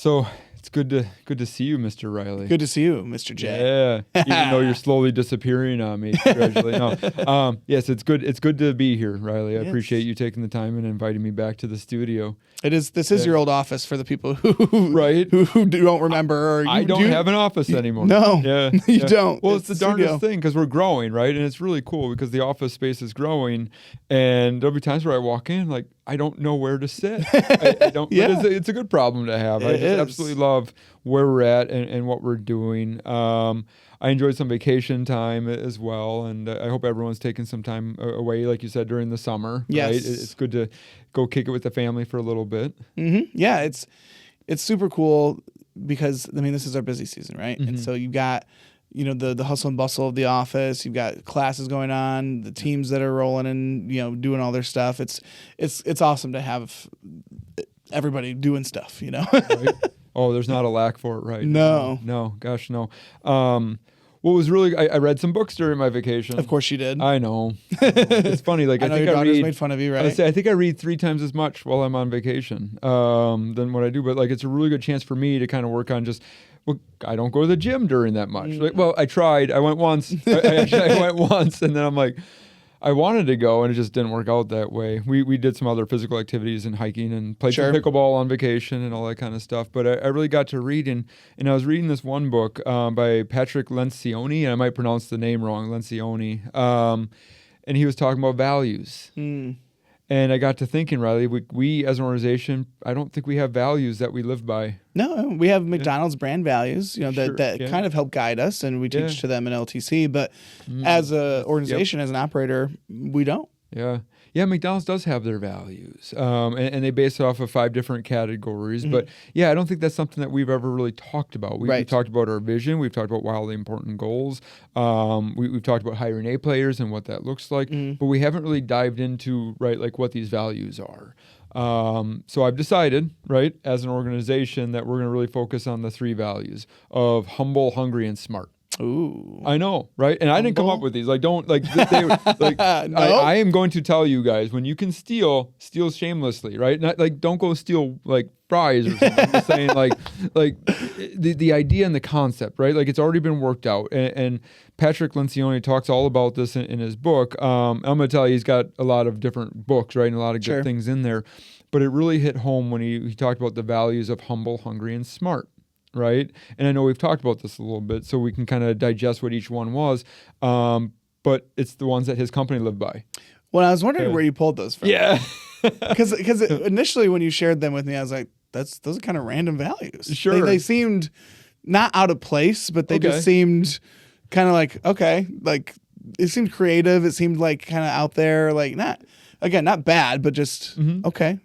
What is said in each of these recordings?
So it's good to see you, Mr. Riley. Good to see you, Mr. J. Yeah, even though you're slowly disappearing on me. Congratulations. No. Yes, it's good. It's good to be here, Riley. I appreciate you taking the time and inviting me back to the studio. It is. This is your old office for the people who right who don't remember. Or I don't have an office anymore. No, yeah, you don't. Well, it's the darndest thing because we're growing, right? And it's really cool because the office space is growing, and there'll be times where I walk in like I don't know where to sit. I don't. Yeah. It's a good problem to have. I just absolutely love where we're at and what we're doing. I enjoyed some vacation time as well, and I hope everyone's taking some time away, like you said, during the summer. Yes. Right? It's good to go kick it with the family for a little bit. Mm-hmm. Yeah, it's super cool because, I mean, this is our busy season, right? Mm-hmm. And so you've got, the hustle and bustle of the office. You've got classes going on, the teams that are rolling and, doing all their stuff. It's awesome to have everybody doing stuff, Right? Oh, there's not a lack for it, right? No. Gosh, no. What was really, I read some books during my vacation. Of course you did. I know. It's funny. Like I know your daughters made fun of you, right? I think I read 3 times as much while I'm on vacation than what I do. But like, it's a really good chance for me to kind of work on just. Well, I don't go to the gym during that much. Like, well, I tried. I went once. I went once, and then I'm like, I wanted to go, and it just didn't work out that way. We did some other physical activities and hiking and played some pickleball on vacation and all that kind of stuff. But I really got to read, and I was reading this one book by Patrick Lencioni, and I might pronounce the name wrong, Lencioni. And he was talking about values. And I got to thinking, Riley, we as an organization, I don't think we have values that we live by. No, we have McDonald's brand values, that kind of help guide us, and we teach to them in LTC. But as an organization, as an operator, we don't. Yeah, McDonald's does have their values, and they base it off of 5 different categories. But I don't think that's something that we've ever really talked about. We've talked about our vision. We've talked about wildly important goals. We've talked about hiring A players and what that looks like. But we haven't really dived into, like what these values are. So I've decided, as an organization that we're going to really focus on the 3 values of humble, hungry, and smart. Ooh, I know, right? And I didn't come up with these. Like, don't like. I am going to tell you guys when you can steal shamelessly, right? Not like don't go steal like fries or something. I'm just saying like the idea and the concept, right? Like it's already been worked out. And Patrick Lencioni talks all about this in his book. I'm going to tell you, he's got a lot of different books, right, and a lot of good things in there. But it really hit home when he talked about the values of humble, hungry, and smart. Right. And I know we've talked about this a little bit, so we can kind of digest what each one was. But it's the ones that his company lived by. Well, I was wondering where you pulled those from. Yeah. Because initially when you shared them with me, I was like, those are kind of random values. Sure. They seemed not out of place, but they just seemed kind of like, okay, like it seemed creative. It seemed like kind of out there, like not bad, but just okay.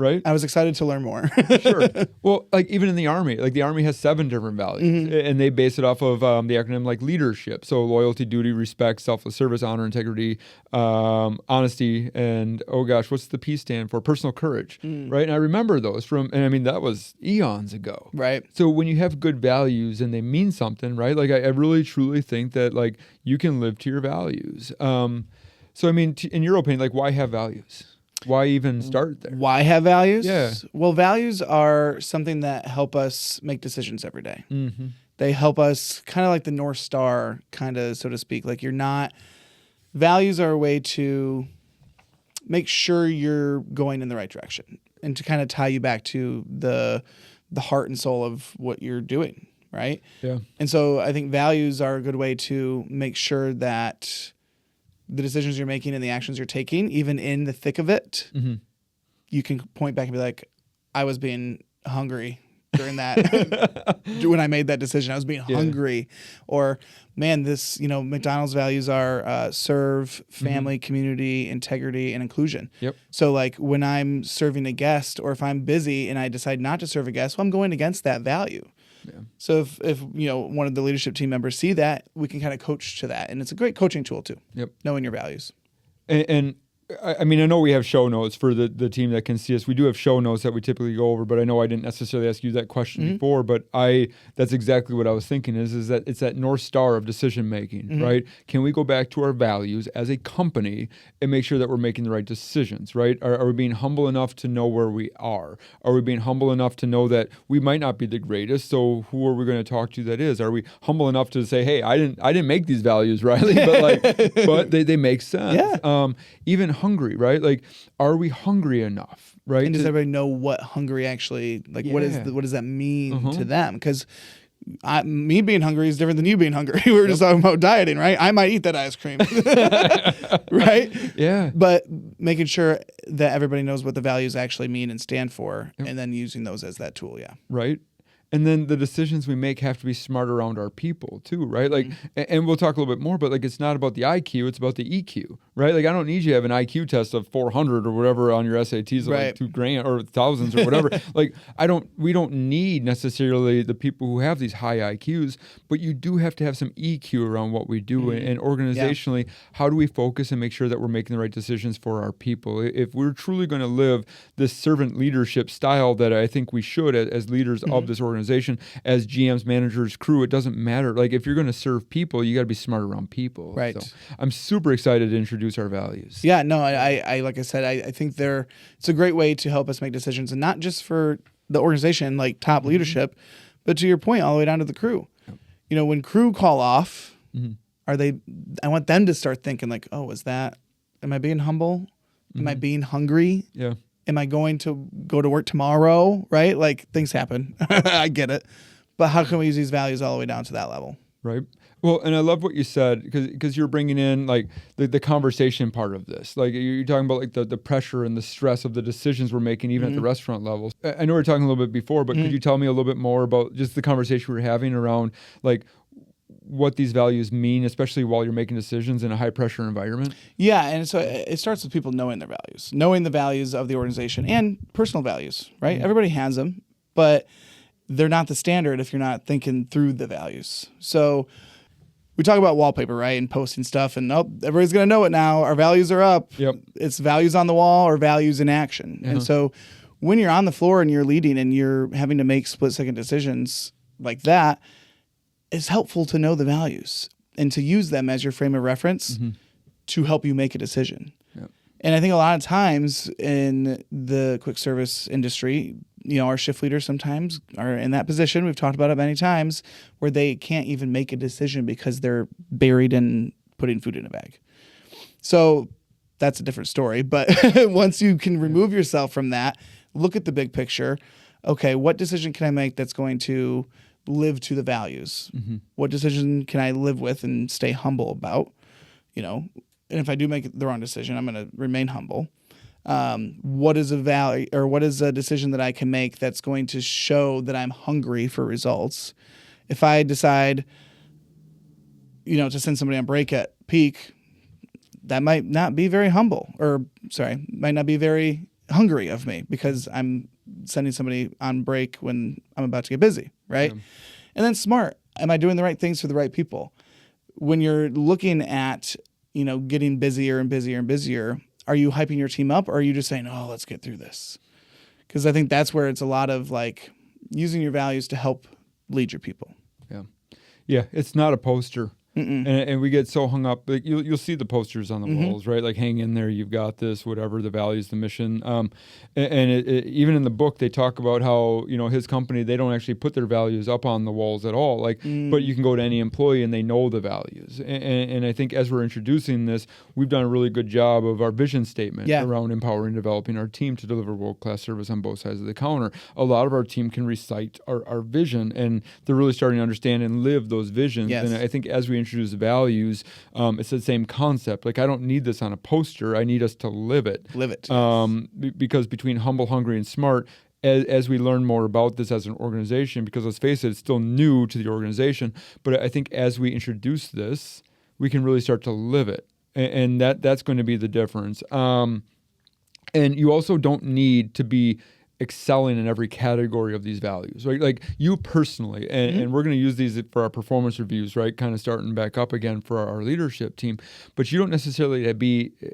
Right. I was excited to learn more. Sure. Well, like even in the Army, like the Army has 7 different values, and they base it off of the acronym like leadership. So loyalty, duty, respect, selfless service, honor, integrity, honesty, and what's the P stand for? Personal courage. Right. And I remember those and I mean, that was eons ago. Right. So when you have good values and they mean something, right? Like I really truly think that like you can live to your values. So I mean, in your opinion, like why have values? Why even start there? Why have values? Yeah. Well, values are something that help us make decisions every day. They help us kind of like the North Star, kind of, so to speak. Like values are a way to make sure you're going in the right direction and to kind of tie you back to the heart and soul of what you're doing, right? Yeah. And so I think values are a good way to make sure that the decisions you're making and the actions you're taking, even in the thick of it, you can point back and be like, I was being hungry during that. When I made that decision, I was being hungry. Or, man, this, McDonald's values are serve, family, community, integrity, and inclusion. Yep. So, like, when I'm serving a guest or if I'm busy and I decide not to serve a guest, well, I'm going against that value. Yeah. So if one of the leadership team members see that, we can kind of coach to that, and it's a great coaching tool too. Yep. Knowing your values. And I mean, I know we have show notes for the team that can see us. We do have show notes that we typically go over, but I know I didn't necessarily ask you that question before, but that's exactly what I was thinking is that it's that North Star of decision making, right? Can we go back to our values as a company and make sure that we're making the right decisions, right? Are we being humble enough to know where we are? Are we being humble enough to know that we might not be the greatest, so who are we going to talk to that is? Are we humble enough to say, hey, I didn't make these values, Riley, but they make sense. Yeah. Even hungry, right? Like, are we hungry enough, right? And does everybody know what hungry actually, like, what does that mean to them? Because me being hungry is different than you being hungry. We were just talking about dieting, right? I might eat that ice cream, right? Yeah. But making sure that everybody knows what the values actually mean and stand for, and then using those as that tool, Right. And then the decisions we make have to be smart around our people too, right? Like, and we'll talk a little bit more, but like, it's not about the IQ, it's about the EQ, right? Like, I don't need you to have an IQ test of 400 or whatever on your SATs, of like $2,000 or thousands or whatever. Like, we don't need necessarily the people who have these high IQs, but you do have to have some EQ around what we do. And organizationally, how do we focus and make sure that we're making the right decisions for our people? If we're truly going to live this servant leadership style that I think we should as leaders of this organization, as GMs, managers, crew, it doesn't matter. Like, if you're going to serve people, you got to be smart around people. Right. So I'm super excited to introduce our values. Yeah, no, I like I said, I think it's a great way to help us make decisions, and not just for the organization, like top leadership, but to your point, all the way down to the crew. You know, when crew call off, I want them to start thinking like, oh, am I being humble? Am I being hungry? Yeah. Am I going to go to work tomorrow? Right? Like, things happen. I get it. But how can we use these values all the way down to that level? Right. Well, and I love what you said because you're bringing in like the conversation part of this. Like, you're talking about like the pressure and the stress of the decisions we're making, even at the restaurant levels. I know we were talking a little bit before, but could you tell me a little bit more about just the conversation we were having around like what these values mean, especially while you're making decisions in a high pressure environment? Yeah, and so it starts with people knowing their values, knowing the values of the organization and personal values, right? Everybody has them, but they're not the standard if you're not thinking through the values. So we talk about wallpaper, right? And posting stuff, and everybody's going to know it now. Our values are up. Yep. It's values on the wall or values in action. And so when you're on the floor and you're leading and you're having to make split-second decisions like that, it's helpful to know the values and to use them as your frame of reference to help you make a decision. Yep. And I think a lot of times in the quick service industry, you know, our shift leaders sometimes are in that position. We've talked about it many times where they can't even make a decision because they're buried in putting food in a bag. So that's a different story. But once you can remove yourself from that, look at the big picture. Okay, what decision can I make that's going to live to the values? What decision can I live with and stay humble about? You know, and if I do make the wrong decision, I'm going to remain humble. What is a value, or what is a decision that I can make that's going to show that I'm hungry for results? If I decide, you know, to send somebody on break at peak, that might not be very might not be very hungry of me because I'm sending somebody on break when I'm about to get busy, right? Yeah. And then smart. Am I doing the right things for the right people? When you're looking at, you know, getting busier and busier and busier, are you hyping your team up, or are you just saying, oh, let's get through this? Because I think that's where it's a lot of like using your values to help lead your people. Yeah. Yeah. It's not a poster. And we get so hung up. Like you'll see the posters on the walls, right? Like, hang in there, you've got this, whatever the values, the mission. Even in the book, they talk about how, you know, his company, they don't actually put their values up on the walls at all. Like, but you can go to any employee and they know the values. And I think as we're introducing this, we've done a really good job of our vision statement around empowering and developing our team to deliver world-class service on both sides of the counter. A lot of our team can recite our vision, and they're really starting to understand and live those visions. Yes. And I think as we introduce values, it's the same concept. Like, I don't need this on a poster. I need us to live it. Live it. Because between humble, hungry, and smart, as we learn more about this as an organization, because let's face it, it's still new to the organization, but I think as we introduce this, we can really start to live it. And that's going to be the difference. And you also don't need to be excelling in every category of these values, right? Like you personally, and we're going to use these for our performance reviews, right? Kind of starting back up again for our leadership team, but you don't necessarily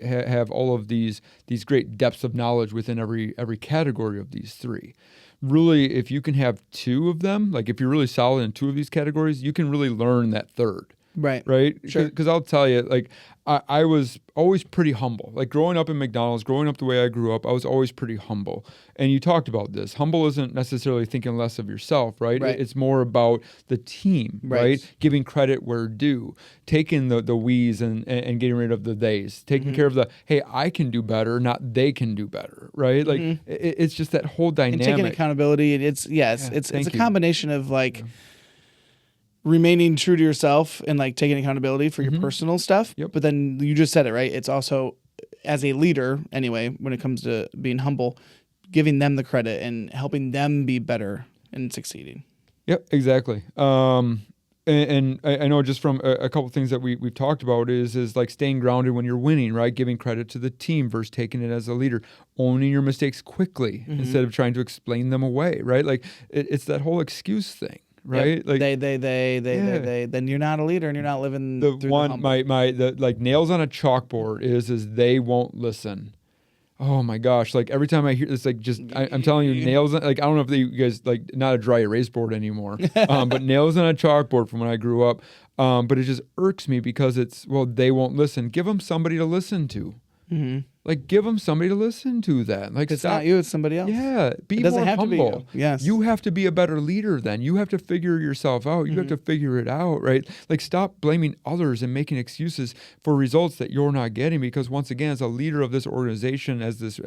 have all of these great depths of knowledge within every category of these three. Really, if you can have two of them, like if you're really solid in two of these categories, you can really learn that third. Right. Sure. Because I'll tell you, like, I was always pretty humble. Like, growing up in McDonald's, growing up the way I grew up, I was always pretty humble. And you talked about this. Humble isn't necessarily thinking less of yourself, right? It's more about the team, right? Giving credit where due, taking the we's and getting rid of the they's, taking care of the, hey, I can do better, not they can do better, right? Like, it's just that whole dynamic. And taking accountability. It's a combination of, like, remaining true to yourself and like taking accountability for your personal stuff. But then you just said it, right? It's also, as a leader anyway, when it comes to being humble, giving them the credit and helping them be better and succeeding. Yep, exactly. And I know just from a couple things that we've talked about is like staying grounded when you're winning, right? Giving credit to the team versus taking it as a leader, owning your mistakes quickly instead of trying to explain them away, right? Like it's that whole excuse thing. Right? Yep. Like they. Then you're not a leader and you're not living the through one the like nails on a chalkboard is they won't listen. Oh my gosh! Like every time I hear this, like just I'm telling you, nails. Like I don't know if you guys like not a dry erase board anymore, but nails on a chalkboard from when I grew up. But it just irks me because they won't listen. Give them somebody to listen to. Like, give them somebody to listen to then. Like, it's not you, it's somebody else. Yeah, be more humble. Yes. You have to be a better leader then. You have to figure yourself out. You have to figure it out, right? Like, stop blaming others and making excuses for results that you're not getting because, once again, as a leader of this organization, as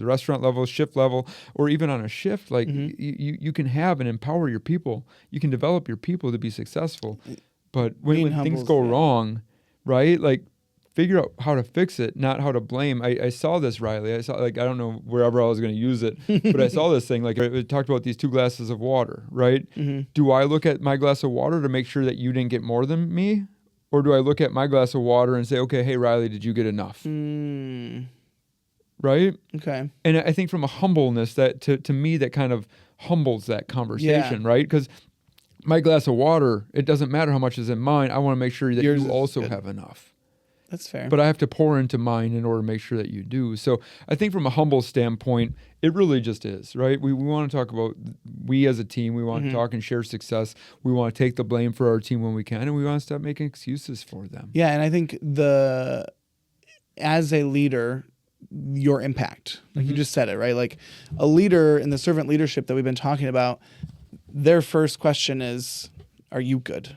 restaurant level, shift level, or even on a shift, like, you can have and empower your people. You can develop your people to be successful. But when things go wrong, right, like, figure out how to fix it, not how to blame. I saw this, Riley. I saw, like, I don't know wherever I was going to use it, but I saw this thing. Like, it talked about these 2 glasses of water, right? Do I look at my glass of water to make sure that you didn't get more than me? Or do I look at my glass of water and say, okay, hey, Riley, did you get enough? Right? Okay. And I think from a humbleness, that to me, that kind of humbles that conversation, right? Because my glass of water, it doesn't matter how much is in mine. I want to make sure that you also have enough. That's fair. But I have to pour into mine in order to make sure that you do. So I think from a humble standpoint, it really just is, right? We want to talk about, we as a team, we want to talk and share success. We want to take the blame for our team when we can, and we want to stop making excuses for them. Yeah, and I think as a leader, your impact, like you just said it, right? Like a leader in the servant leadership that we've been talking about, their first question is, are you good?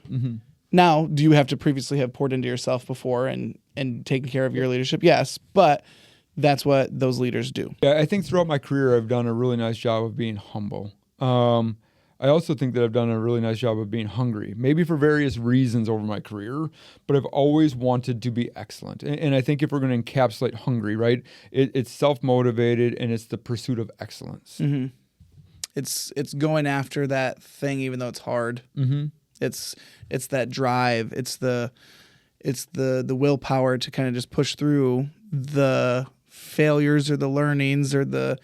Now, do you have to previously have poured into yourself before and taken care of your leadership? Yes, but that's what those leaders do. Yeah, I think throughout my career, I've done a really nice job of being humble. I also think that I've done a really nice job of being hungry, maybe for various reasons over my career, but I've always wanted to be excellent. And I think if we're going to encapsulate hungry, right, it's self-motivated and it's the pursuit of excellence. It's going after that thing even though it's hard. It's that drive. It's the willpower to kind of just push through the failures or the learnings or the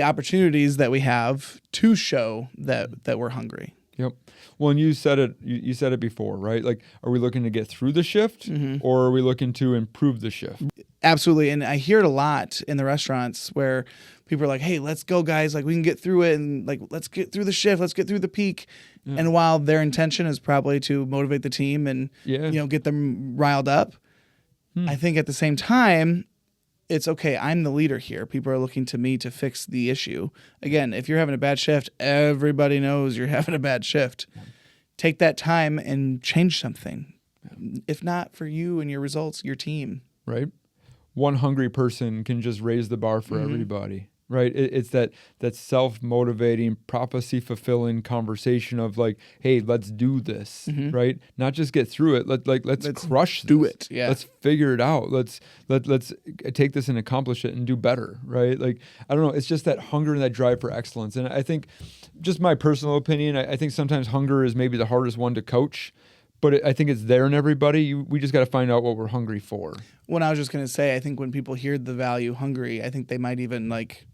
opportunities that we have to show that we're hungry. Yep. Well, and you said it before, right? Like, are we looking to get through the shift or are we looking to improve the shift? Absolutely. And I hear it a lot in the restaurants where people are like, hey, let's go, guys. Like, we can get through it. And like, let's get through the shift. Let's get through the peak. And while their intention is probably to motivate the team and, get them riled up, I think at the same time, it's okay. I'm the leader here. People are looking to me to fix the issue. Again, if you're having a bad shift, everybody knows you're having a bad shift. Take that time and change something. If not for you and your results, your team. Right. One hungry person can just raise the bar for everybody. Right. It's that self-motivating, prophecy-fulfilling conversation of like, hey, let's do this. Right. Not just get through it. Let's crush this. Do it. Yeah. Let's figure it out. Let's take this and accomplish it and do better. Right. Like, I don't know. It's just that hunger and that drive for excellence. And I think, just my personal opinion, I think sometimes hunger is maybe the hardest one to coach. But I think it's there in everybody. We just got to find out what we're hungry for. When I was just going to say, I think when people hear the value hungry, I think they might even like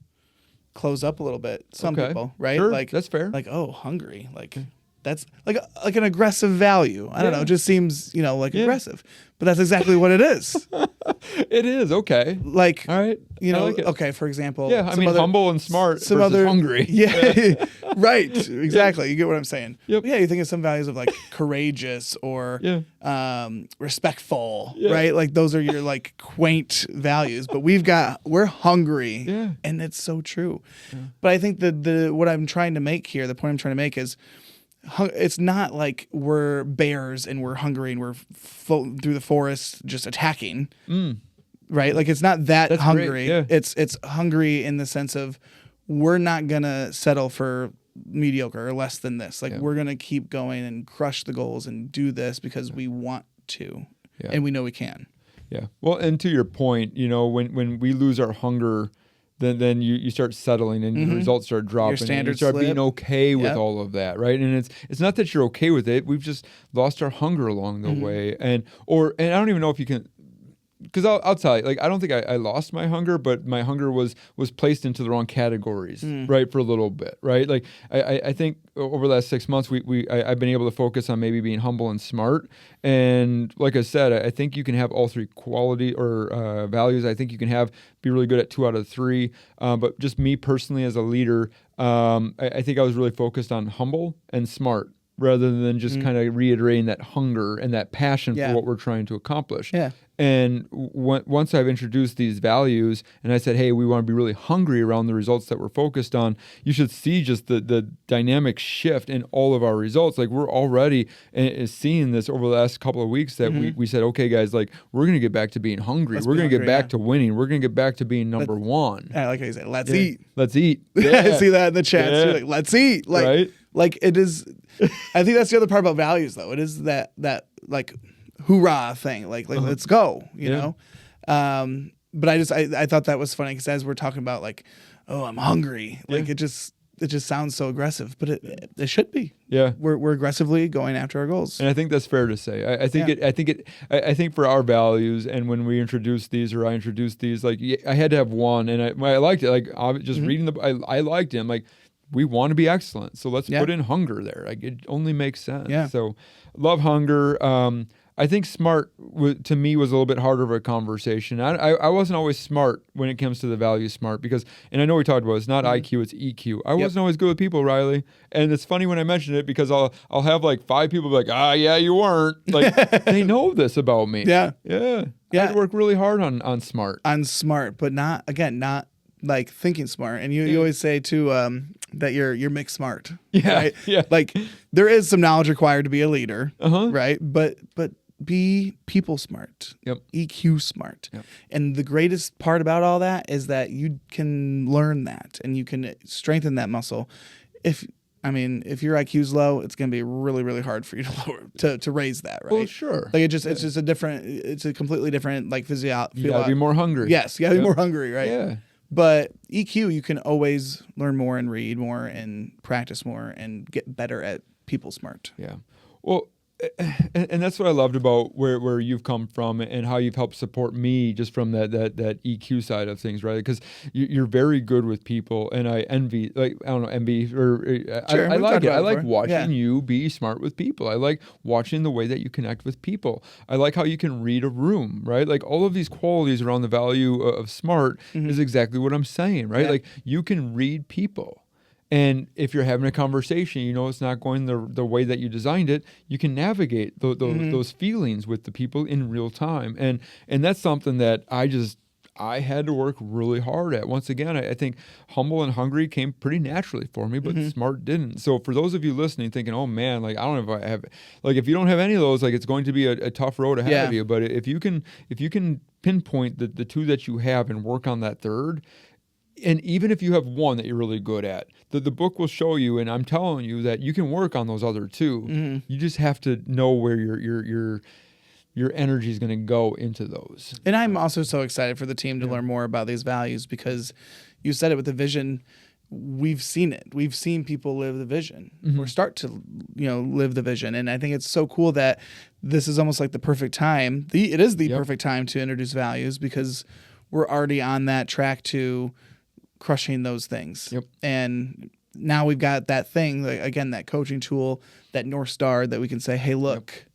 close up a little bit. Some Okay. people, right? Sure, Like that's fair. Like, oh, hungry. Like that's like an aggressive value. I don't know. It just seems, aggressive. But that's exactly what it is. It is. Okay. Like, All right. I like it. okay, for example. Yeah, I mean, humble and smart some versus other, hungry. Yeah, right. Exactly. You get what I'm saying. Yep. But yeah, you think of some values of like courageous or respectful, right? Like those are your like quaint values. But we're hungry, and it's so true. Yeah. But I think the what I'm trying to make here, the point I'm trying to make is, it's not like we're bears and we're hungry and we're through the forest just attacking, right? Like it's not that That's hungry. Great. Yeah. It's hungry in the sense of we're not gonna settle for mediocre or less than this. Like we're gonna keep going and crush the goals and do this because we want to, and we know we can. Yeah. Well, and to your point, when we lose our hunger, then you start settling and your results start dropping. Your standards and you start slip. being okay with all of that, right? And it's not that you're okay with it. We've just lost our hunger along the way, and I don't even know if you can. Because I'll tell you, like I don't think I lost my hunger, but my hunger was placed into the wrong categories, right, for a little bit, right? Like I think over the last 6 months, I've been able to focus on maybe being humble and smart, and like I said, I think you can have all three quality or values. I think you can be really good at 2 out of 3, but just me personally as a leader, I think I was really focused on humble and smart, rather than just kind of reiterating that hunger and that passion for what we're trying to accomplish. Yeah. And once I've introduced these values and I said, hey, we want to be really hungry around the results that we're focused on, you should see just the dynamic shift in all of our results. Like we're already seeing this over the last couple of weeks that we said, okay, guys, like we're going to get back to being hungry. We're going to get back to winning. We're going to get back to being number one. I like how you say, let's eat. Let's eat. I see that in the chat. Yeah. Like, let's eat. Like, right? Like it is, I think that's the other part about values though. It is that like hoorah thing. Like let's go, you know? But I thought that was funny because as we're talking about like, oh, I'm hungry. Like it just sounds so aggressive, but it should be. Yeah. We're aggressively going after our goals. And I think that's fair to say. I think for our values, and when we introduced these, or I introduced these, like I had to have one, and I liked it. Like just reading I liked it. I'm like, we want to be excellent, so let's put in hunger there. Like it only makes sense. Yeah. So love hunger. I think smart to me was a little bit harder of a conversation. I wasn't always smart when it comes to the value smart because, and I know we talked about it's not IQ, it's EQ. I wasn't always good with people, Riley. And it's funny when I mention it because I'll have like 5 people be like, yeah, you weren't. Like they know this about me. Yeah. I had to work really hard on smart. On smart, but not like thinking smart. And you always say too that you're mixed smart. Yeah. Right? Yeah. Like there is some knowledge required to be a leader. Right. But be people smart. Yep. EQ smart. Yep. And the greatest part about all that is that you can learn that and you can strengthen that muscle. If your IQ's low, it's going to be really, really hard for you to raise that, right? Well, sure. Like it's just a completely different like physiology. You gotta be more hungry. Yes, you gotta be more hungry, right? Yeah. But EQ, you can always learn more and read more and practice more and get better at people smart. Yeah. Well, and that's what I loved about where you've come from and how you've helped support me just from that EQ side of things, right? Because you're very good with people, and I envy, like I don't know, sure, I like it. I like watching you be smart with people. I like watching the way that you connect with people. I like how you can read a room, right? Like all of these qualities around the value of smart is exactly what I'm saying, right? Like you can read people. And if you're having a conversation, it's not going the way that you designed it, you can navigate those feelings with the people in real time. And that's something that I had to work really hard at. Once again, I think humble and hungry came pretty naturally for me, but smart didn't. So for those of you listening thinking, oh man, like I don't know if I have, like if you don't have any of those, like it's going to be a tough road ahead of you. But if you can pinpoint the 2 that you have and work on that third, and even if you have one that you're really good at, the book will show you, and I'm telling you that you can work on those other 2. You just have to know where your energy is going to go into those. And I'm also so excited for the team to learn more about these values because you said it with the vision. We've seen it. We've seen people live the vision or start to, live the vision. And I think it's so cool that this is almost like the perfect time. It is the perfect time to introduce values because we're already on that track to crushing those things. Yep. And now we've got that thing, like, again, that coaching tool, that North Star that we can say, hey, look. Yep.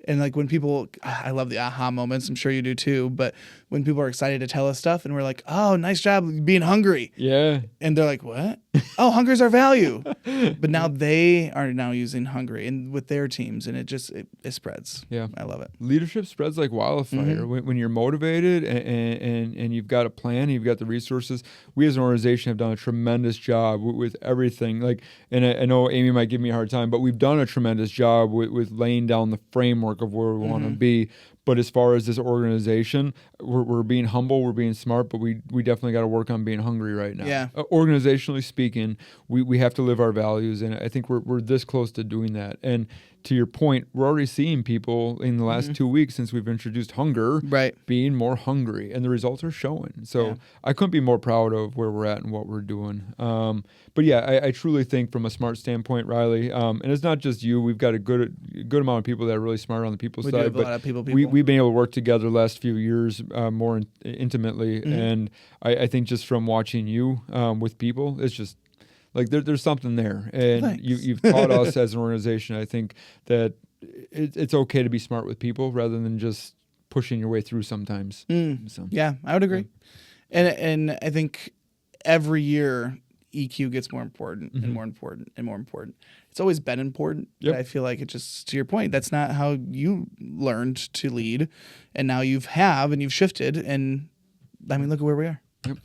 And like when people, I love the aha moments. I'm sure you do too. But when people are excited to tell us stuff and we're like, oh, nice job being hungry. Yeah. And they're like, what? Oh, hunger is our value. But now they are now using hungry and with their teams, and it spreads. Yeah. I love it. Leadership spreads like wildfire. Mm-hmm. When you're motivated and you've got a plan, and you've got the resources. We as an organization have done a tremendous job with everything. Like, and I know Amy might give me a hard time, but we've done a tremendous job with laying down the framework of where we want to be. But as far as this organization, we're being humble, we're being smart, but we definitely got to work on being hungry right now. Yeah. Organizationally speaking, we have to live our values, and I think we're this close to doing that. And to your point, we're already seeing people in the last 2 weeks since we've introduced hunger being more hungry, and the results are showing. So I couldn't be more proud of where we're at and what we're doing. But yeah, I truly think from a smart standpoint, Riley, and it's not just you. We've got a good amount of people that are really smart on the people side. We do have but a lot of people. We've been able to work together the last few years more intimately, and I think just from watching you with people, it's just like there's something there, and you've taught us as an organization. I think that it's okay to be smart with people rather than just pushing your way through sometimes. So. Yeah, I would agree, and I think every year EQ gets more important and more important and more important. It's always been important. Yep. But I feel like it just, to your point, that's not how you learned to lead, and now you've shifted, and I mean, look at where we are. Yep.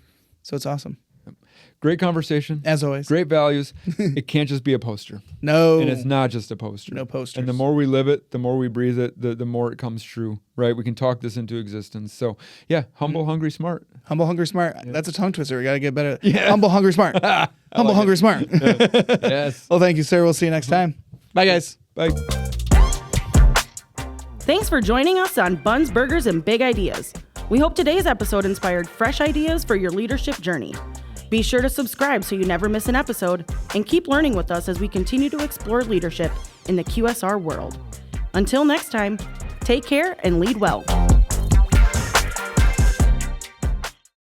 So it's awesome. Great conversation. As always. Great values. It can't just be a poster. No. And it's not just a poster. No posters. And the more we live it, the more we breathe it, the more it comes true, right? We can talk this into existence. So, yeah, humble, hungry, smart. Humble, hungry, smart. Yeah. That's a tongue twister. We got to get better. Yeah. Humble, hungry, smart. Humble, hungry, smart. Yes. Well, thank you, sir. We'll see you next time. Bye, guys. Bye. Thanks for joining us on Buns, Burgers, and Big Ideas. We hope today's episode inspired fresh ideas for your leadership journey. Be sure to subscribe so you never miss an episode, and keep learning with us as we continue to explore leadership in the QSR world. Until next time, take care and lead well.